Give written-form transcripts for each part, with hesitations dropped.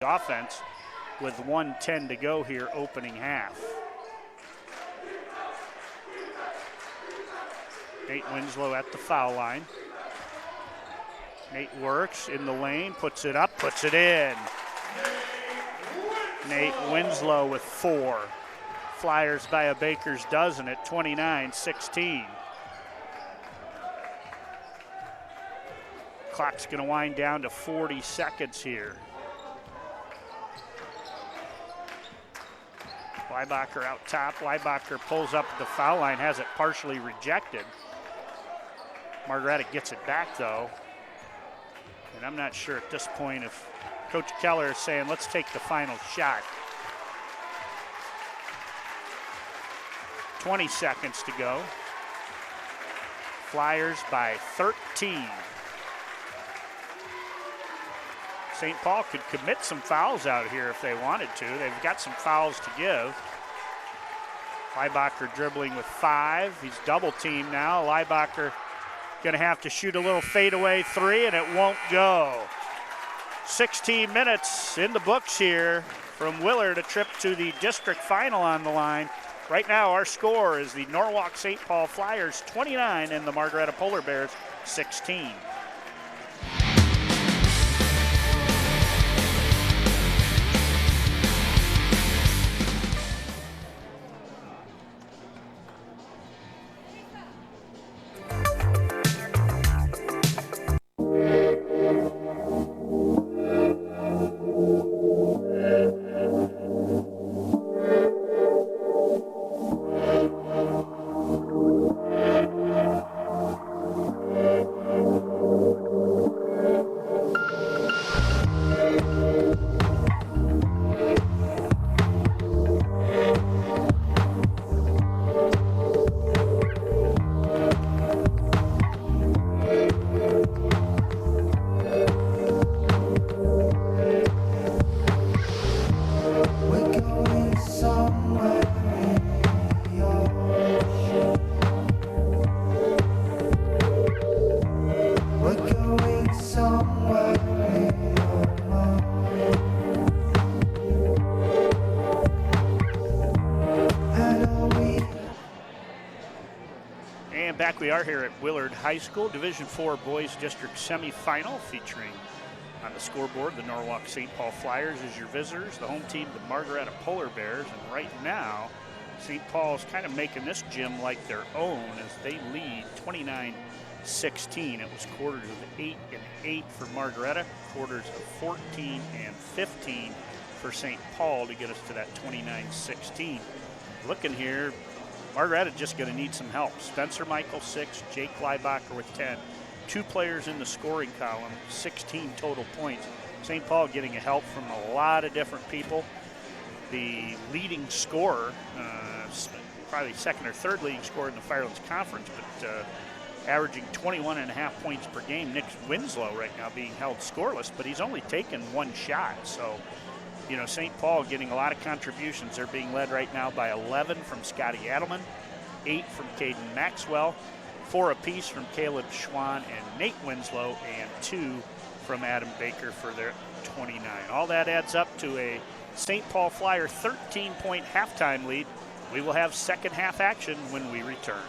offense with 1:10 to go here opening half. Nate Winslow at the foul line. Nate works in the lane, puts it up, puts it in. Nate Winslow with 4. Flyers by a baker's dozen at 29-16. Clock's going to wind down to 40 seconds here. Leibacher out top. Leibacher pulls up at the foul line, has it partially rejected. Margaretta gets it back though. And I'm not sure at this point if Coach Keller is saying, let's take the final shot. 20 seconds to go. Flyers by 13. St. Paul could commit some fouls out here if they wanted to. They've got some fouls to give. Leibacher dribbling with 5. He's double teamed now. Leibacher going to have to shoot a little fadeaway 3, and it won't go. 16 minutes in the books here from Willard, a trip to the district final on the line. Right now our score is the Norwalk St. Paul Flyers 29 and the Margaretta Polar Bears 16. We are here at Willard High School, Division IV Boys District Semifinal, featuring on the scoreboard the Norwalk St. Paul Flyers as your visitors, the home team, the Margaretta Polar Bears, and right now St. Paul's kind of making this gym like their own as they lead 29-16. It was quarters of 8 and 8 for Margaretta, quarters of 14 and 15 for St. Paul to get us to that 29-16. Looking here, Margaretta just going to need some help. Spencer Michael, 6, Jake Leibacher with 10. 2 players in the scoring column, 16 total points. St. Paul getting a help from a lot of different people. The leading scorer, probably second or third leading scorer in the Firelands Conference, but averaging 21.5 points per game. Nick Winslow right now being held scoreless, but he's only taken 1 shot. So, you know, St. Paul getting a lot of contributions. They're being led right now by 11 from Scotty Adelman, 8 from Caden Maxwell, 4 apiece from Caleb Schwann and Nate Winslow, and 2 from Adam Baker for their 29. All that adds up to a St. Paul Flyer 13-point halftime lead. We will have second half action when we return.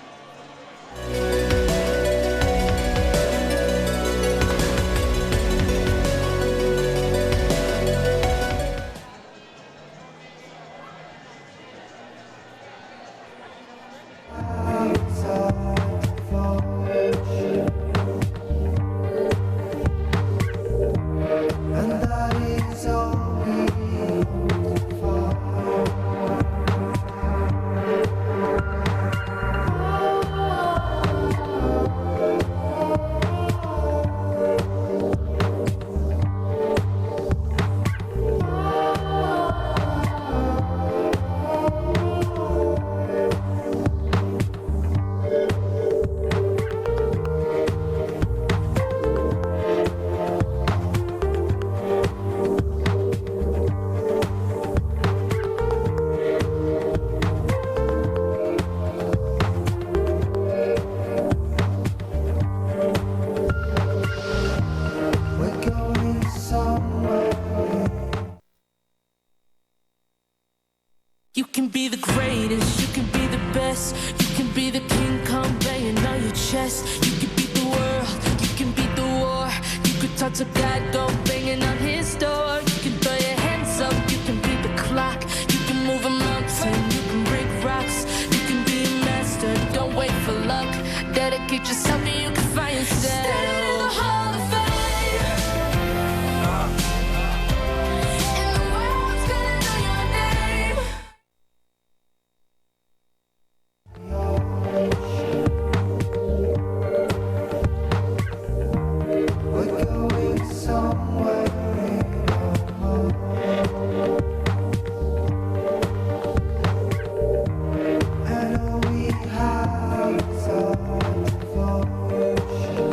You can be the greatest, you can be the best. You can be the King Kong banging on your chest. You can beat the world, you can beat the war. You could talk to God, go banging on his door. You can throw your hands up, you can beat the clock. You can move a mountain, you can break rocks. You can be a master, don't wait for luck. Dedicate yourself and you can find yourself. Standing in the Hall of Fame. And the world's gonna know your name. We're going somewhere in our mind. And all we have is our devotion.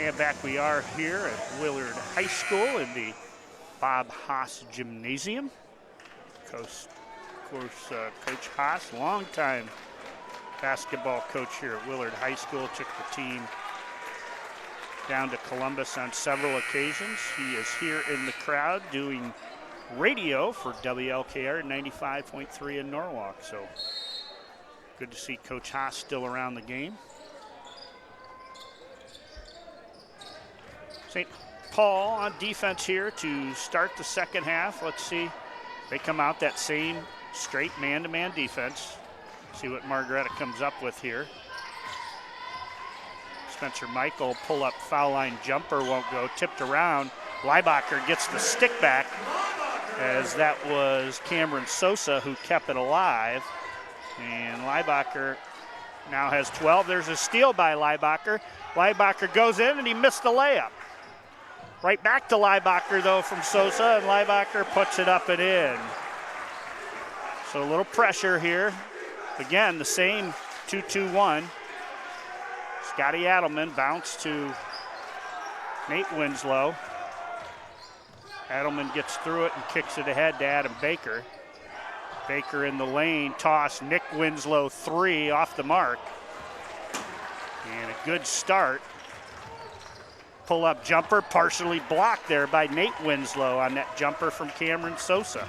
And back we are here at Willard High School in the Bob Haas Gymnasium. Coach Haas, longtime basketball coach here at Willard High School, took the team down to Columbus on several occasions. He is here in the crowd doing radio for WLKR 95.3 in Norwalk. So good to see Coach Haas still around the game. St. Paul on defense here to start the second half. Let's see. They come out that same straight man-to-man defense. See what Margaretta comes up with here. Spencer Michael pull-up foul line jumper won't go. Tipped around. Leibacher gets the stick back, as that was Cameron Sosa who kept it alive. And Leibacher now has 12. There's a steal by Leibacher. Leibacher goes in and he missed the layup. Right back to Leibacher though from Sosa, and Leibacher puts it up and in. So a little pressure here. Again, the same 2-2-1. Scotty Adelman bounce to Nate Winslow. Adelman gets through it and kicks it ahead to Adam Baker. Baker in the lane, toss, Nick Winslow 3 off the mark. And a good start. Pull-up jumper, partially blocked there by Nate Winslow on that jumper from Cameron Sosa.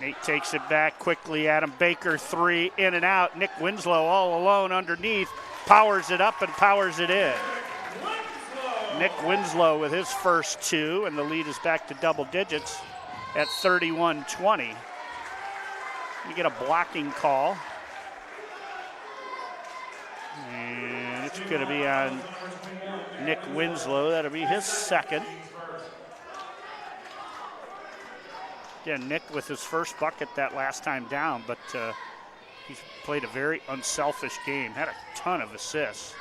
Nate takes it back quickly. Adam Baker 3 in and out. Nick Winslow all alone underneath. Powers it up and powers it in. Nick Winslow with his first 2, and the lead is back to double digits at 31-20. We get a blocking call. And it's going to be on Nick Winslow. That'll be his second. Again, Nick with his first bucket that last time down, but he's played a very unselfish game. Had a ton of assists.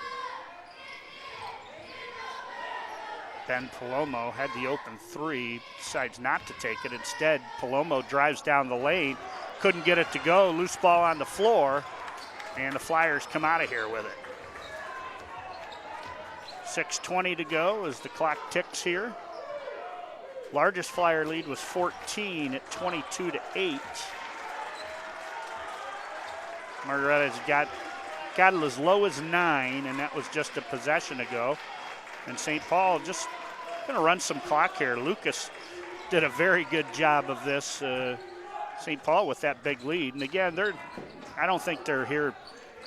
Ben Palomo had the open 3, decides not to take it. Instead, Palomo drives down the lane, couldn't get it to go, loose ball on the floor, and the Flyers come out of here with it. 6:20 to go as the clock ticks here. Largest Flyer lead was 14 at 22-8. Margaretta's got it as low as 9, and that was just a possession ago. And St. Paul just going to run some clock here. Lucas did a very good job of this. St. Paul with that big lead. And again, I don't think they're here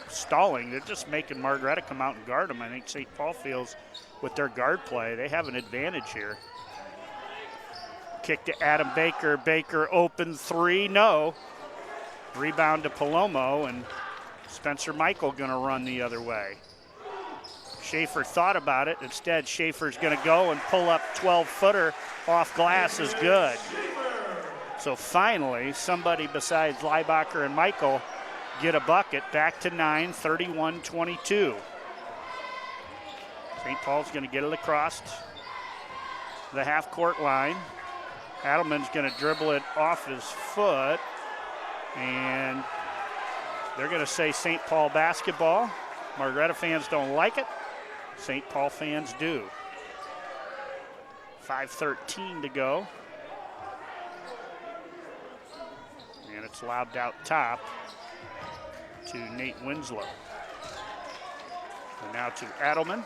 stalling. They're just making Margaretta come out and guard them. I think St. Paul feels with their guard play, they have an advantage here. Kick to Adam Baker. Baker open 3, no. Rebound to Palomo, and Spencer Michael going to run the other way. Schaefer thought about it. Instead, Schaefer's going to go and pull up 12-footer off glass is good. So finally, somebody besides Leibacher and Michael get a bucket. Back to 9, 31-22. St. Paul's going to get it across the half-court line. Adelman's going to dribble it off his foot, and they're going to say St. Paul basketball. Margaretta fans don't like it. St. Paul fans do. 5:13 to go. And it's lobbed out top to Nate Winslow. And now to Adelman.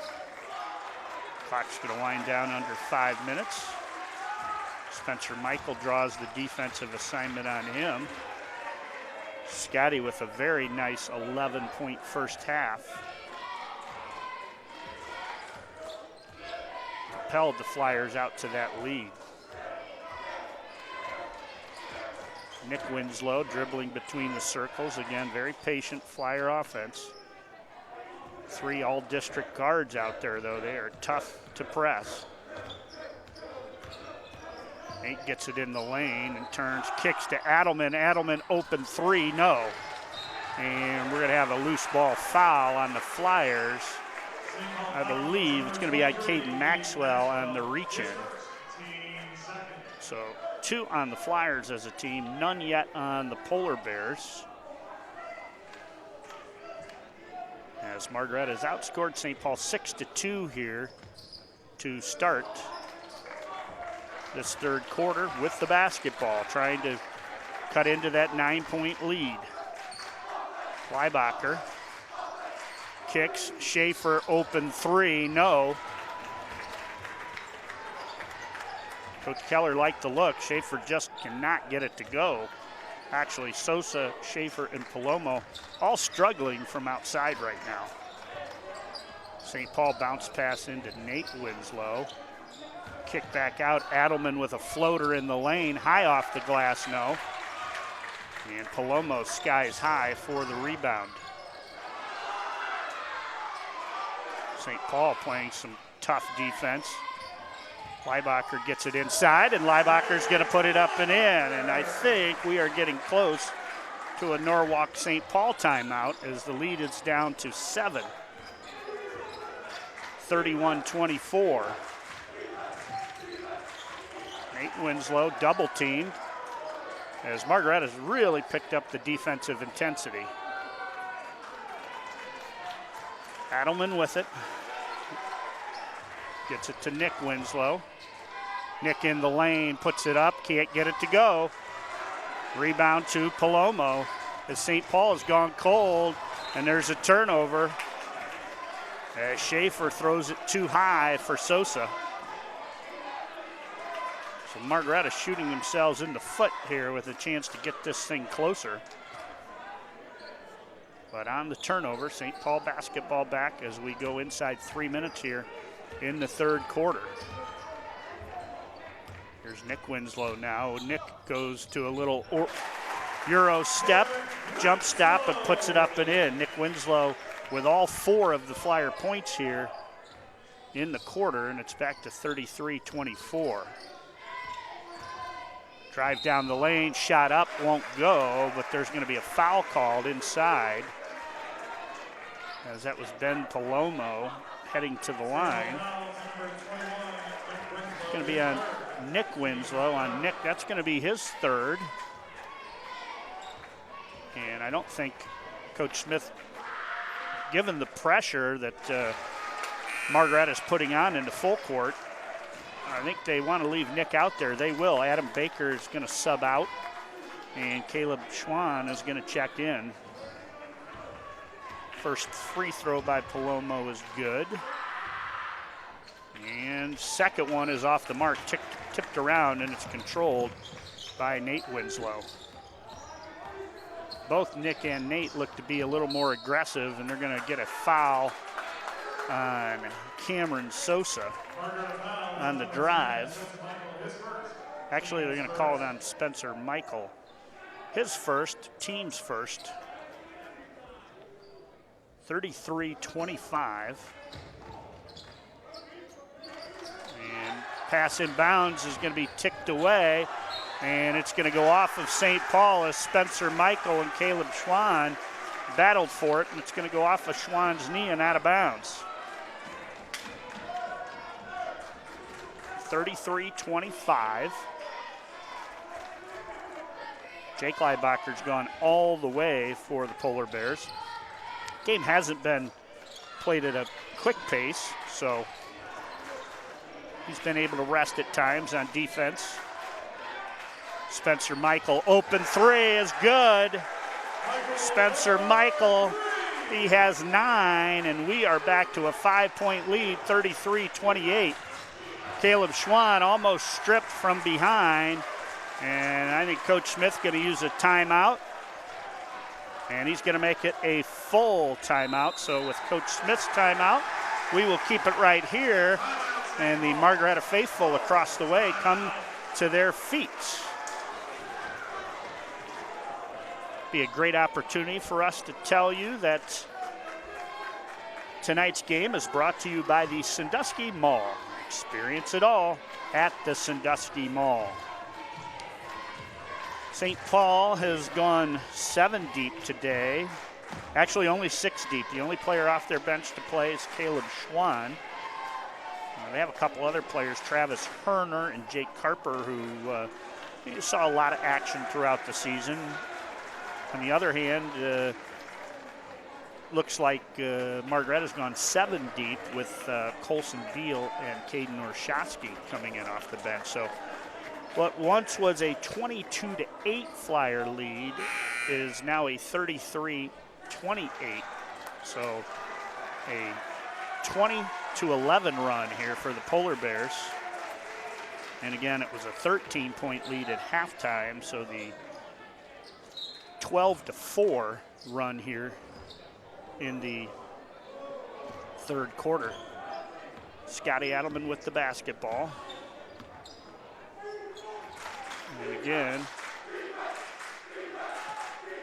Clock's going to wind down under 5 minutes. Spencer Michael draws the defensive assignment on him. Scotty with a very nice 11-point first half. Propelled the Flyers out to that lead. Nick Winslow dribbling between the circles. Again, very patient Flyer offense. 3 all-district guards out there, though. They are tough to press. Nate gets it in the lane and turns, kicks to Adelman. Adelman open 3, no. And we're going to have a loose ball foul on the Flyers. I believe it's going to be on Caden Maxwell on the reach-in. So 2 on the Flyers as a team, none yet on the Polar Bears. As as Margaretta has outscored St. Paul 6-2 here to start this third quarter with the basketball, trying to cut into that 9-point lead. Leibacher kicks, Schaefer open three, no. Coach Keller liked the look. Schaefer just cannot get it to go. Actually, Sosa, Schaefer, and Palomo all struggling from outside right now. St. Paul bounce pass into Nate Winslow. Kick back out, Adelman with a floater in the lane, high off the glass, no. And Palomo skies high for the rebound. St. Paul playing some tough defense. Leibacher gets it inside, and Leibacher's going to put it up and in. And I think we are getting close to a Norwalk St. Paul timeout as the lead is down to 7. 31-24. Nate Winslow double teamed as Margaretta's really picked up the defensive intensity. Adelman with it. Gets it to Nick Winslow. Nick in the lane, puts it up, can't get it to go. Rebound to Palomo as St. Paul has gone cold, and there's a turnover. As Schaefer throws it too high for Sosa. So Margaretta shooting themselves in the foot here with a chance to get this thing closer. But on the turnover, St. Paul basketball back as we go inside 3 minutes here in the third quarter. Here's Nick Winslow now. Nick goes to a little Euro step, jump stop, and puts it up and in. Nick Winslow with all 4 of the Flyer points here in the quarter, and it's back to 33-24. Drive down the lane, shot up, won't go, but there's going to be a foul called inside, as that was Ben Palomo heading to the line. It's going to be on Nick Winslow. On Nick, that's going to be his third. And I don't think Coach Smith, given the pressure that Margaretta's putting on into full court, I think they want to leave Nick out there. They will. Adam Baker is going to sub out, and Caleb Schwann is going to check in. First free throw by Palomo is good. And second one is off the mark, tipped around, and it's controlled by Nate Winslow. Both Nick and Nate look to be a little more aggressive, and they're going to get a foul on Cameron Sosa on the drive. Actually, they're going to call it on Spencer Michael. His first, team's first. 33-25. And pass in bounds is going to be ticked away, and it's going to go off of St. Paul as Spencer Michael and Caleb Schwann battled for it, and it's going to go off of Schwann's knee and out of bounds. 33-25. Jake Leibacher's gone all the way for the Polar Bears. Game hasn't been played at a quick pace, so he's been able to rest at times on defense. Spencer Michael, open three is good. Spencer Michael, he has 9, and we are back to a 5-point lead, 33-28. Caleb Schwann almost stripped from behind, and I think Coach Smith's going to use a timeout, and he's going to make it a full timeout. So with Coach Smith's timeout, we will keep it right here, and the Margaretta faithful across the way come to their feet. Be a great opportunity for us to tell you that tonight's game is brought to you by the Sandusky Mall. Experience it all at the Sandusky Mall. St. Paul has gone 7 deep today. Actually, only 6 deep. The only player off their bench to play is Caleb Schwann. They have a couple other players, Travis Herner and Jake Carper, who you saw a lot of action throughout the season. On the other hand, looks like Margaretta's gone 7 deep with Colson Beal and Caden Orshowski coming in off the bench. So what once was a 22-8 Flyer lead is now a 33-28. So a 20-11 run here for the Polar Bears. And again, it was a 13-point lead at halftime, so the 12-4 run here in the third quarter. Scotty Adelman with the basketball. And again,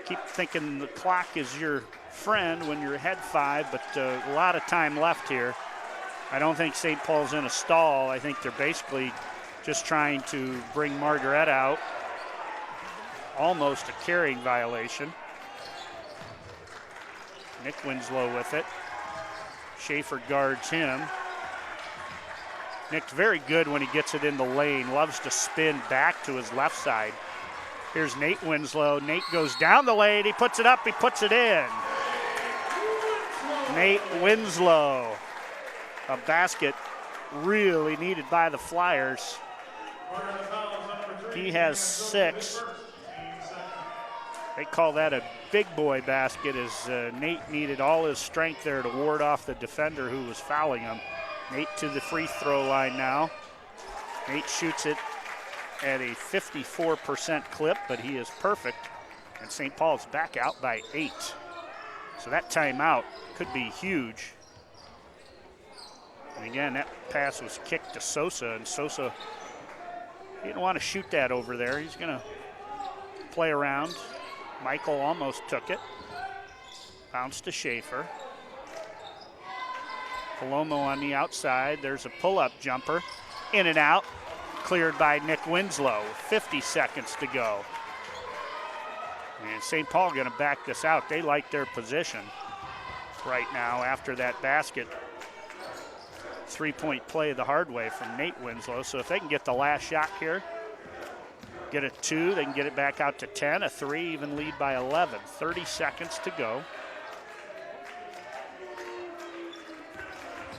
keep thinking the clock is your friend when you're ahead 5, but a lot of time left here. I don't think St. Paul's in a stall. I think they're basically just trying to bring Margaretta out. Almost a carrying violation. Nick Winslow with it. Schaefer guards him. Nick's very good when he gets it in the lane. Loves to spin back to his left side. Here's Nate Winslow. Nate goes down the lane. He puts it up. He puts it in. Nate Winslow. A basket really needed by the Flyers. He has 6. They call that a big boy basket as Nate needed all his strength there to ward off the defender who was fouling him. Nate to the free throw line now. Nate shoots it at a 54% clip, but he is perfect. And St. Paul's back out by 8. So that timeout could be huge. And again, that pass was kicked to Sosa, and Sosa, he didn't want to shoot that over there. He's going to play around. Michael almost took it. Bounce to Schaefer. Palomo on the outside. There's a pull-up jumper. In and out. Cleared by Nick Winslow. 50 seconds to go. And St. Paul going to back this out. They like their position right now after that basket. 3-point play the hard way from Nate Winslow. So if they can get the last shot here, get a 2, they can get it back out to 10, a 3, even lead by 11. 30 seconds to go.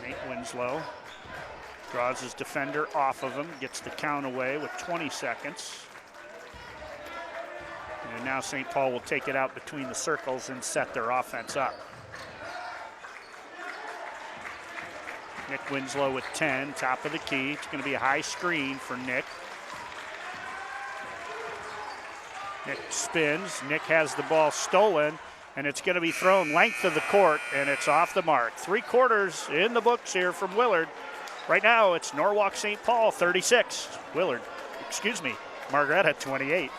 Nate Winslow draws his defender off of him, gets the count away with 20 seconds. And now St. Paul will take it out between the circles and set their offense up. Nick Winslow with 10, top of the key. It's going to be a high screen for Nick. Nick spins. Nick has the ball stolen, and it's going to be thrown length of the court, and it's off the mark. 3 quarters in the books here from Willard. Right now, it's Norwalk St. Paul 36. Margaretta 28.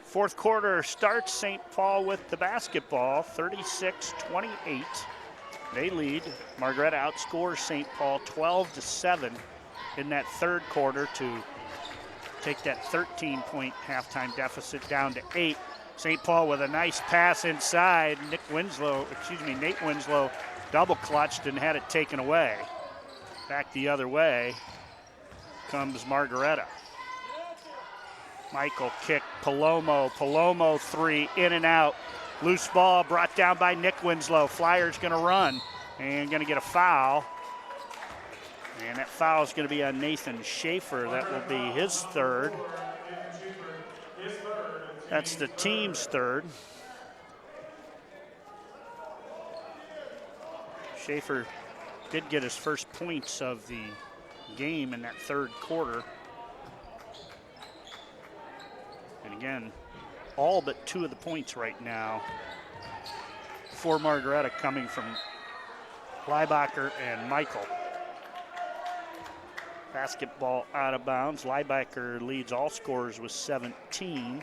Fourth quarter starts. St. Paul with the basketball, 36-28. They lead. Margaretta outscores St. Paul 12-7 in that third quarter to take that 13-point halftime deficit down to 8. St. Paul with a nice pass inside. Nate Winslow double clutched and had it taken away. Back the other way comes Margaretta. Michael kick, Palomo 3, in and out. Loose ball brought down by Nick Winslow. Flyers gonna run. And going to get a foul. And that foul is going to be on Nathan Schaefer. That will be his third. That's the team's third. Schaefer did get his first points of the game in that third quarter. And again, all but 2 of the points right now for Margaretta coming from Leibacher and Michael. Basketball out of bounds. Leibacher leads all scorers with 17.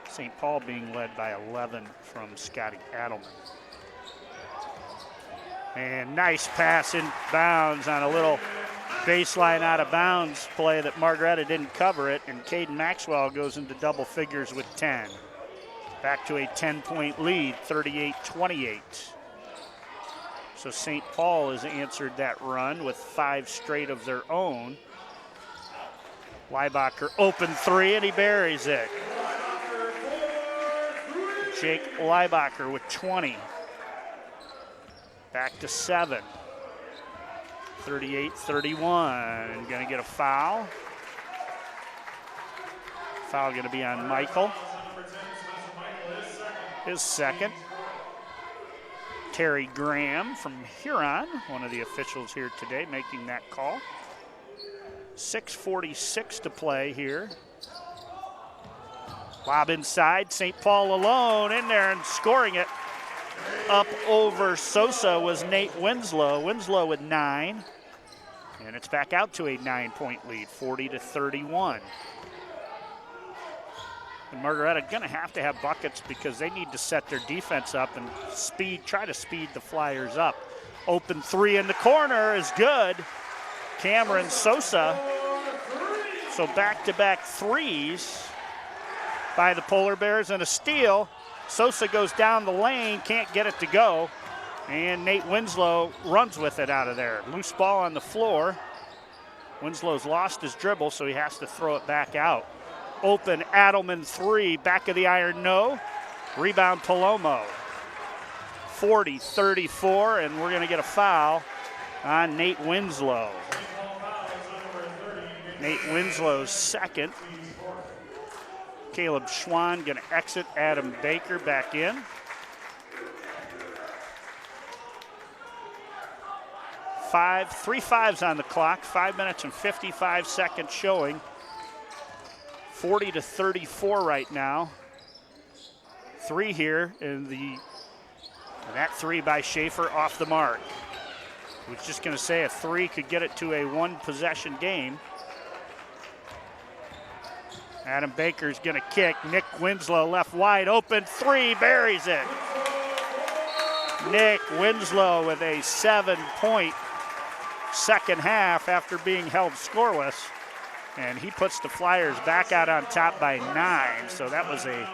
St. Paul being led by 11 from Scotty Adelman. And nice pass in bounds on a little baseline out of bounds play that Margaretta didn't cover it, and Caden Maxwell goes into double figures with 10. Back to a 10-point lead, 38-28. So St. Paul has answered that run with 5 straight of their own. Leibacher open 3 and he buries it. Jake Leibacher with 20. Back to 7. 38-31. Going to get a foul. Foul going to be on Michael. His second. Terry Graham from Huron, one of the officials here today, making that call. 6:46 to play here. Lob inside, St. Paul alone in there and scoring it. Up over Sosa was Nate Winslow. Winslow with 9. And it's back out to a 9-point lead, 40-31. And Margaretta gonna have to have buckets because they need to set their defense up and try to speed the Flyers up. Open 3 in the corner is good. Cameron Sosa. So back-to-back threes by the Polar Bears and a steal. Sosa goes down the lane, can't get it to go. And Nate Winslow runs with it out of there. Loose ball on the floor. Winslow's lost his dribble, so he has to throw it back out. Open Adelman 3, back of the iron, no. Rebound Palomo. 40-34, and we're going to get a foul on Nate Winslow. Nate Winslow's second. Caleb Schwann going to exit. Adam Baker back in. Three fives on the clock. 5 minutes and 55 seconds showing. 40-34 right now. 3 here, and that 3 by Schaefer off the mark. I was just going to say a 3 could get it to a 1-possession game. Adam Baker's going to kick. Nick Winslow left wide open. 3, buries it. Nick Winslow with a 7-point second half after being held scoreless. And he puts the Flyers back out on top by 9. So that was a